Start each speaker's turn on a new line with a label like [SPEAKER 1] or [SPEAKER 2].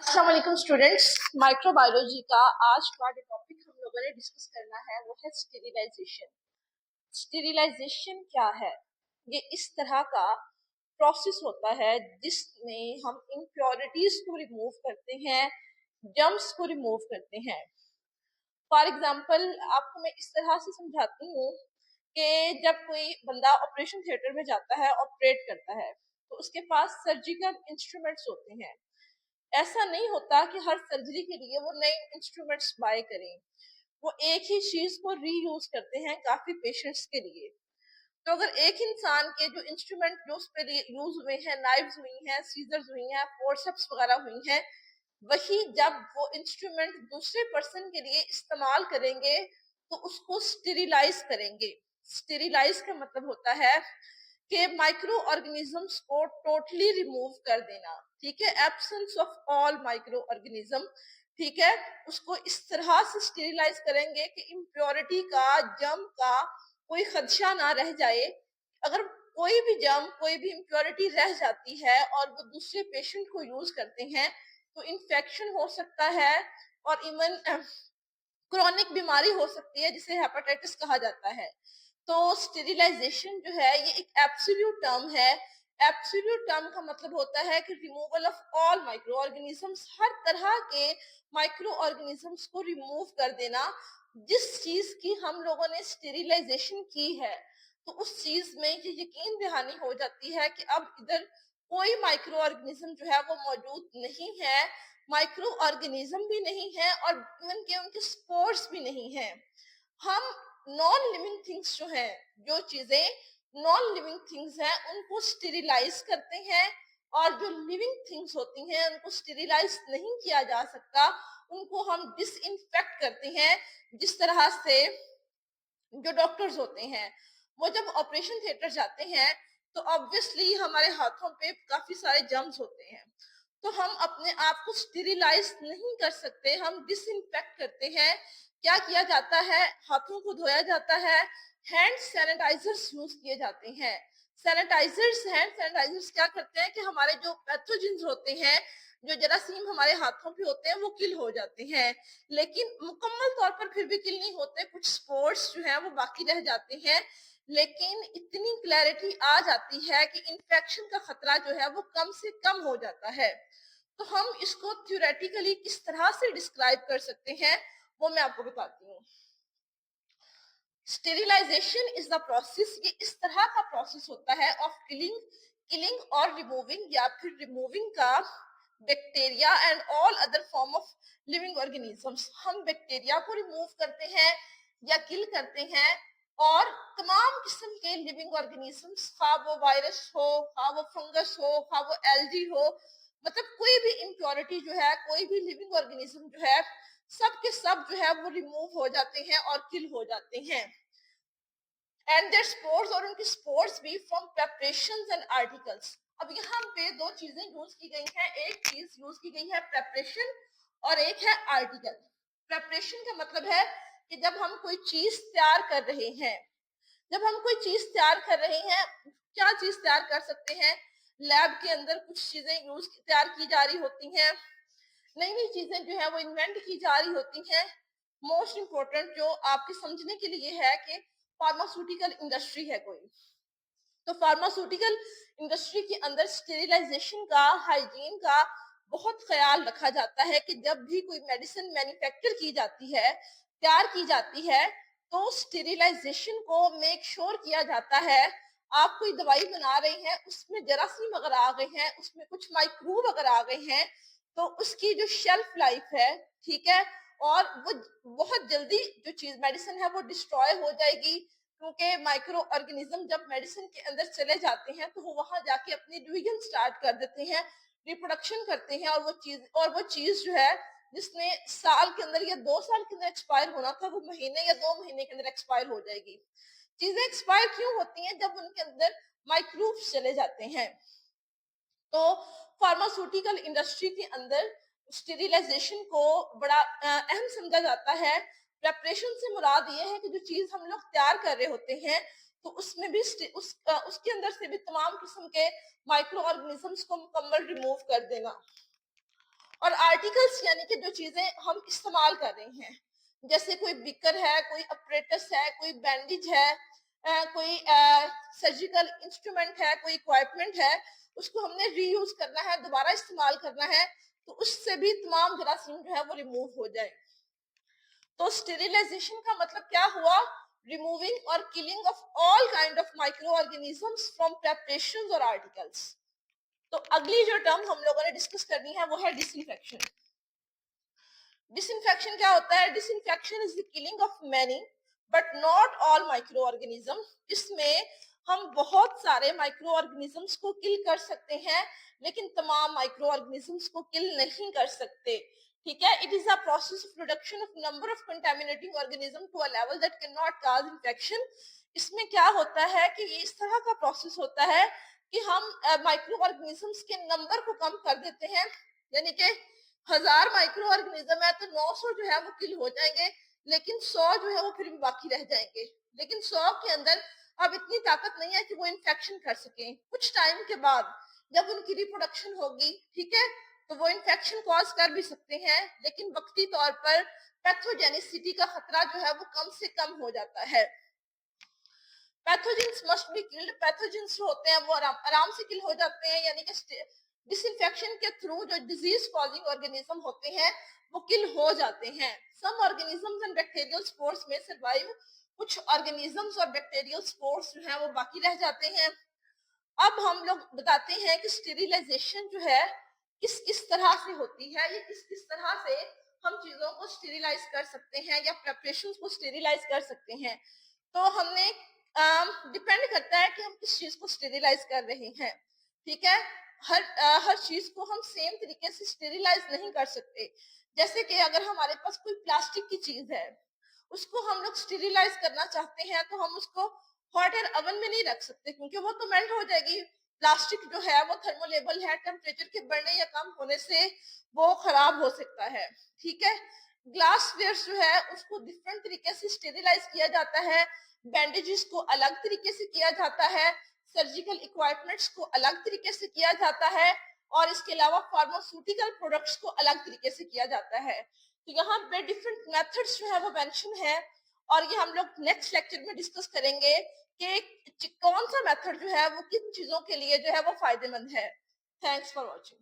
[SPEAKER 1] अस्सलाम students, microbiology का आज का जो टॉपिक हम लोगों ने डिस्कस करना है वो है स्टेरिलाइजेशन। स्टेरिलाइजेशन क्या है? ये इस तरह का प्रोसेस होता है जिसमें हम इम्प्योरिटीज को रिमूव करते हैं, जर्म्स को रिमूव करते हैं। फॉर एग्जाम्पल आपको मैं इस तरह से समझाती हूँ कि जब कोई बंदा ऑपरेशन थिएटर में जाता है, ऑपरेट करता है, तो उसके पास सर्जिकल इंस्ट्रूमेंट्स होते हैं। ऐसा नहीं होता कि हर सर्जरी के लिए वो नए इंस्ट्रूमेंट्स बाय करें, वो एक ही चीज को रीयूज करते हैं काफी पेशेंट्स के लिए। तो अगर एक इंसान के जो इंस्ट्रूमेंट जो उस पर यूज हुए हैं, नाइव्स हुई हैं, सीजर्स हुई हैं, फोर्सेप्स वगैरह हुई हैं, वही जब वो इंस्ट्रूमेंट दूसरे पर्सन के लिए इस्तेमाल करेंगे तो उसको स्टेरिलाइज करेंगे। स्टेरिलाइज का मतलब होता है कि माइक्रो ऑर्गेनिजम्स को टोटली रिमूव कर देना। ठीक है, absence of all micro organism. ठीक है, उसको इस तरह से स्टेरिलाइज करेंगे कि इम्प्योरिटी का, जर्म का कोई खदशा ना रह जाए। अगर कोई भी जर्म, कोई भी इम्प्योरिटी रह जाती है और वो दूसरे पेशेंट को यूज करते हैं तो इन्फेक्शन हो सकता है और इवन क्रोनिक बीमारी हो सकती है जिसे हेपेटाइटिस कहा जाता है। तो स्टेरिलाइजेशन जो है ये एक एब्सोल्यूट टर्म है। एब्सोल्यूट टर्म का मतलब होता है कि removal of all micro organisms, हर तरह के माइक्रो ऑर्गेनिजम्स को रिमूव कर देना। जिस चीज की हम लोगों ने स्टेरिलाइजेशन की है तो उस चीज में ये यकीन दहानी हो जाती है कि अब इधर कोई माइक्रो ऑर्गेनिज्म जो है वो मौजूद नहीं है, माइक्रो ऑर्गेनिज्म भी नहीं है और इवन के उनके स्पोर्स भी नहीं है। हम नॉन लिविंग थिंग्स जो हैं, जो चीजें नॉन लिविंग थिंग्स हैं, उनको स्टेरिलाइज करते हैं और जो लिविंग थिंग्स होती हैं उनको स्टेरिलाइज नहीं किया जा सकता, उनको हम डिसइंफेक्ट करते हैं। जिस तरह से जो डॉक्टर्स होते हैं वो जब ऑपरेशन थिएटर जाते हैं तो ऑब्वियसली हमारे हाथों पे काफी सारे जर्म्स होते हैं, तो हम अपने आप को स्टेरिलाइज नहीं कर सकते, हम डिसइंफेक्ट करते हैं। क्या किया जाता है? हाथों को धोया जाता है, हैंड सैनिटाइजर्स यूज किए जाते हैं। सैनिटाइजर्स, हैंड सैनिटाइजर्स क्या करते हैं कि हमारे जो पैथोजेंस होते हैं, जो जरासीम हमारे हाथों पे होते हैं, वो किल हो जाते हैं। लेकिन मुकम्मल तौर पर फिर भी किल नहीं होते, कुछ स्पोर्स जो है वो बाकी रह जाते हैं। लेकिन इतनी क्लैरिटी आ जाती है कि इन्फेक्शन का खतरा जो है वो कम से कम हो जाता है। तो हम इसको थ्योरेटिकली किस तरह से डिस्क्राइब कर सकते हैं वो मैं आपको बताती हूँ। स्टेरिलाइजेशन इज द प्रोसेस, ये इस तरह का प्रोसेस होता है ऑफ किलिंग और रिमूविंग या फिर रिमूविंग का bacteria and all other form of living organisms. हम बैक्टीरिया को रिमूव करते हैं या किल करते हैं और तमाम किस्म के लिविंग ऑर्गेनिजम्स, खा वो वायरस हो, खा वो फंगस हो, खा वो एल्गी हो, मतलब कोई भी इम्प्योरिटी जो है, कोई भी लिविंग ऑर्गेनिज्म जो है, सब के सब जो है वो रिमूव हो जाते हैं और किल हो जाते हैं। एंड देयर स्पोर्स, और उनके स्पोर्स भी फ्रॉम प्रेपरेशंस एंड आर्टिकल्स। अब यहाँ पे दो चीजें यूज की गई हैं, एक चीज यूज की गई है प्रेपरेशन और एक है आर्टिकल। प्रेपरेशन का मतलब है कि जब हम कोई चीज तैयार कर रहे हैं, जब हम कोई चीज तैयार कर रहे हैं, क्या चीज तैयार कर सकते हैं? लैब के अंदर कुछ चीजें यूज तैयार की जा रही होती हैं, नई नई चीजें जो है वो इन्वेंट की जा रही होती हैं। मोस्ट इंपॉर्टेंट जो आपके समझने के लिए है कि फार्मास्यूटिकल इंडस्ट्री है कोई, तो फार्मास्यूटिकल इंडस्ट्री के अंदर स्टेरिलाइजेशन का, हाइजीन का बहुत ख्याल रखा जाता है कि जब भी कोई मेडिसिन मैन्युफैक्चर की जाती है, तैयार की जाती है, तो स्टेरिलाइजेशन को मेक श्योर किया जाता है। आप कोई दवाई बना रहे हैं, उसमें जरासीम अगर आ गए हैं, उसमें कुछ माइक्रोब अगर आ गए हैं, तो उसकी जो शेल्फ लाइफ है, ठीक है, और वो बहुत जल्दी जो चीज मेडिसिन है वो डिस्ट्रॉय हो जाएगी, क्योंकि माइक्रो ऑर्गेनिज्म जब मेडिसिन के अंदर चले जाते हैं तो वो वहां जाके अपनी डिवीजन स्टार्ट कर देते हैं, रिप्रोडक्शन करते हैं, और वो चीज जो है जिसने साल के अंदर या 2 साल के अंदर एक्सपायर होना था, वो महीने या 2 महीने के अंदर एक्सपायर हो जाएगी। चीजें एक्सपायर क्यों होती हैं? जब उनके अंदर माइक्रोब्स चले जाते हैं। तो फार्मास्यूटिकल इंडस्ट्री के अंदर स्टेरिलाइजेशन को बड़ा अहम समझा जाता है। प्रेपरेशन से मुराद ये है कि जो चीज हम लोग तैयार कर रहे होते हैं तो उसमें भी उसके अंदर से भी तमाम किस्म के माइक्रो ऑर्गेनिजम्स को मुकम्मल रिमूव कर देना। और आर्टिकल्स यानी कि जो चीजें हम इस्तेमाल कर रहे हैं, जैसे कोई बिकर है, कोई अपरेटस है, कोई बैंडेज है, कोई सर्जिकल इंस्ट्रूमेंट है, कोई इक्विपमेंट है, उसको हमने रीयूज करना है, दोबारा इस्तेमाल करना है, तो उससे भी तमाम जरासीम जो है वो रिमूव हो जाए। तो स्टेरिलाइजेशन का मतलब क्या हुआ? रिमूविंग और killing of all kind of micro organisms from preparation और आर्टिकल्स। तो अगली जो टर्म हम लोगों ने डिस्कस करनी है वो है डिसइंफेक्शन। डिसइंफेक्शन क्या होता है? Disinfection is the killing of many but not all micro organism. इसमें हम बहुत सारे माइक्रो ऑर्गेनिजम्स को किल कर सकते हैं, लेकिन तमाम माइक्रो ऑर्गेनिजम्स को किल नहीं कर सकते। ठीक है, it is a process of reduction of number of contaminating organism to a level that can not cause infection. इसमें क्या होता है कि ये इस तरह का प्रोसेस होता है कि हम माइक्रो ऑर्गेनिजम्स के नंबर को कम कर देते हैं, यानी कि 1000 माइक्रो ऑर्गेनिज्म है तो 900 जो है वो किल हो जाएंगे, लेकिन 100 जो है वो फिर भी बाकी रह जाएंगे। लेकिन 100 के अंदर अब इतनी ताकत नहीं है कि वो इन्फेक्शन कर सके। कुछ टाइम के बाद जब उनकी रिप्रोडक्शन होगी, ठीक है, तो वो इन्फेक्शन कॉज कर भी सकते हैं, लेकिन वक्ती तौर पर पैथोजेनिसिटी का खतरा जो है वो कम से कम हो जाता है। Pathogens must be killed. Pathogens जो होते हैं वो आराम से किल हो जाते हैं, यानी कि डिसइंफेक्शन के थ्रू जो डिजीज कॉजिंग ऑर्गेनिज्म होते हैं वो किल हो जाते हैं। Some organisms and bacterial spores में सर्वाइव। कुछ ऑर्गेनिजम्स और बैक्टीरियल स्पोर्स जो है वो बाकी रह जाते हैं। अब हम लोग बताते हैं कि स्टेरिलाइजेशन जो है किस किस तरह से होती है, ये किस किस तरह से हम चीजों को स्टेरिलाइज कर सकते हैं या प्रेपरेशंस को स्टेरिलाइज कर सकते हैं। तो हमने डिपेंड करता है कि हम किस चीज को स्टेरिलाइज कर रहे हैं। ठीक है, हर चीज को हम सेम तरीके से स्टेरिलाइज नहीं कर सकते। जैसे कि अगर हमारे पास कोई प्लास्टिक की चीज है, उसको हम लोग स्टेरिलाइज करना चाहते हैं तो हम उसको हॉट एयर ओवन में नहीं रख सकते, क्योंकि वो तो मेल्ट हो जाएगी। प्लास्टिक जो है वो थर्मोलेबल है, टेम्परेचर के बढ़ने या कम होने से वो खराब हो सकता है। ठीक है, ग्लास वेयर जो है उसको डिफरेंट तरीके से स्टेरिलाइज किया जाता है, बैंडेजेस को अलग तरीके से किया जाता है, सर्जिकल इक्विपमेंट्स को अलग तरीके से किया जाता है, और इसके अलावा फार्मास्यूटिकल प्रोडक्ट्स को अलग तरीके से किया जाता है। तो यहाँ पे डिफरेंट मेथड्स जो है वो मेंशन है, और ये हम लोग नेक्स्ट लेक्चर में डिस्कस करेंगे कि कौन सा मेथड जो है वो किन चीजों के लिए जो है वो फायदेमंद है। Thanks for watching.